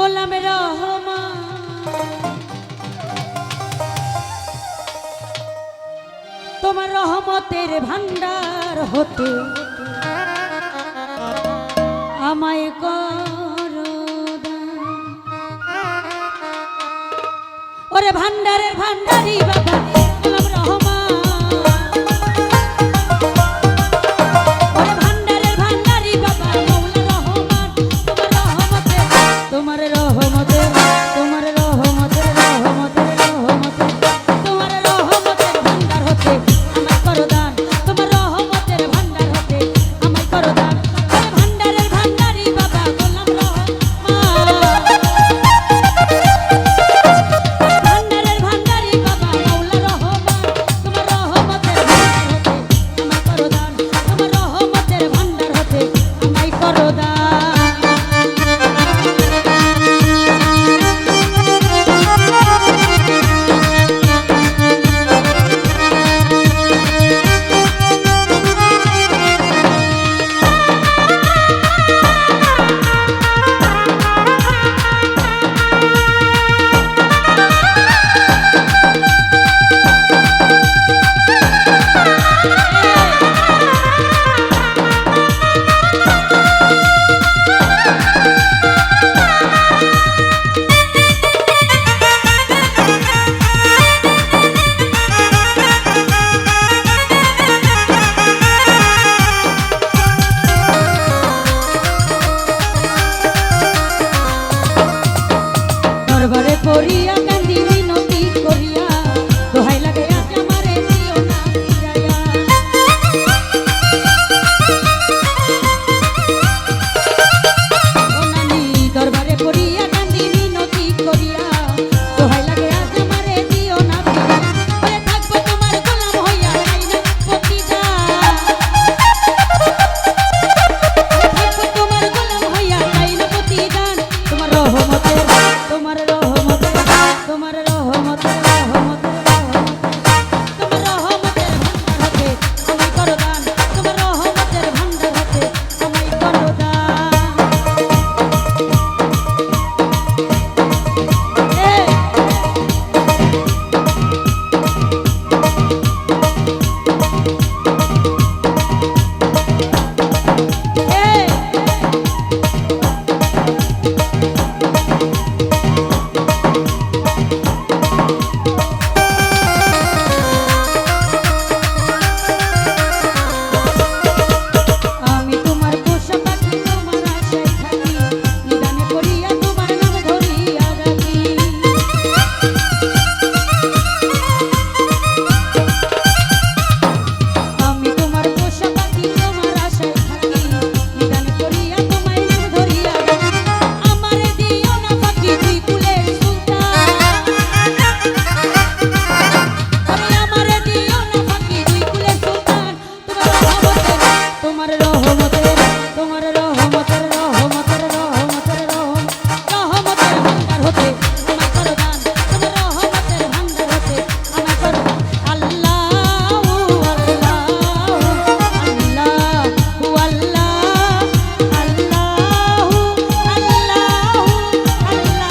গোলাম রহমান তোমার রহমতের ভান্ডার হতে আমায় করো দান। ওরে ভান্ডারের ভান্ডারি বাবা গোলাম রহমান, ওরে ভান্ডারের ভান্ডারি বাবা মৌলা রহমান, তোমার রহমতের তোমার রহমতের রহমতের রহমতের তোমার রহমতের ভান্ডার হতে আমায় করো দান, তোমার রহমতের ভান্ডার হতে আমায় করো দান। ওরে ভান্ডারের ভান্ডারি বাবা গোলাম রহমান, ভান্ডারের ভান্ডারি বাবা মৌলা রহমান, তোমার রহমতের ভান্ডার হতে আমায় করো দান, তোমার রহমতের ভান্ডার হতে আমায় করো দান। দরবারে পড়িয়া কান্দি মিনতি করিয়া দোহাই লাগে আজ আমারে দিও না ফিরাইয়া। ও নানি দরবারে পড়িয়া কান্দি মিনতি করিয়া দোহাই লাগে আজ আমারে দিও না ফিরাইয়া। ওরে থাকবো তোমার গোলাম হইয়া আইনা প্রতিদান, থাকবো তোমার গোলাম হইয়া আইনা প্রতিদান। তোমার রহমতের তোমার রহমতের তোমার রহমতের রহমতের তোমার রহমতের ভান্ডার হতে আমায় করো দান, তোমার রহমতের ভান্ডার হতে আমায় করো দান। আমি তোমার পোষা পাখি তোমার আশায় থাকি, নিদানে পড়িয়া তোমার নাম ধরিয়া ডাকি। আমি তোমার পোষা পাখি তোমার আশায় থাকি, নিদানে পড়িয়া তোমার নাম ধরিয়া ডাকি। আমারে দিও না পাখি দুই কুলের সুলতান, ওরে আমারে দিও না পাখি দুই কুলের সুলতান। তোমার রহমতের তোমার রহমতের রহমতের রহমতের রহমতের ভান্ডার হতে আমায় করো দান, তোমার রহমতের ভান্ডার হতে আমায় করো দান। আল্লাহু আল্লাহু আল্লাহু আল্লাহ আল্লাহু আল্লাহু আল্লাহু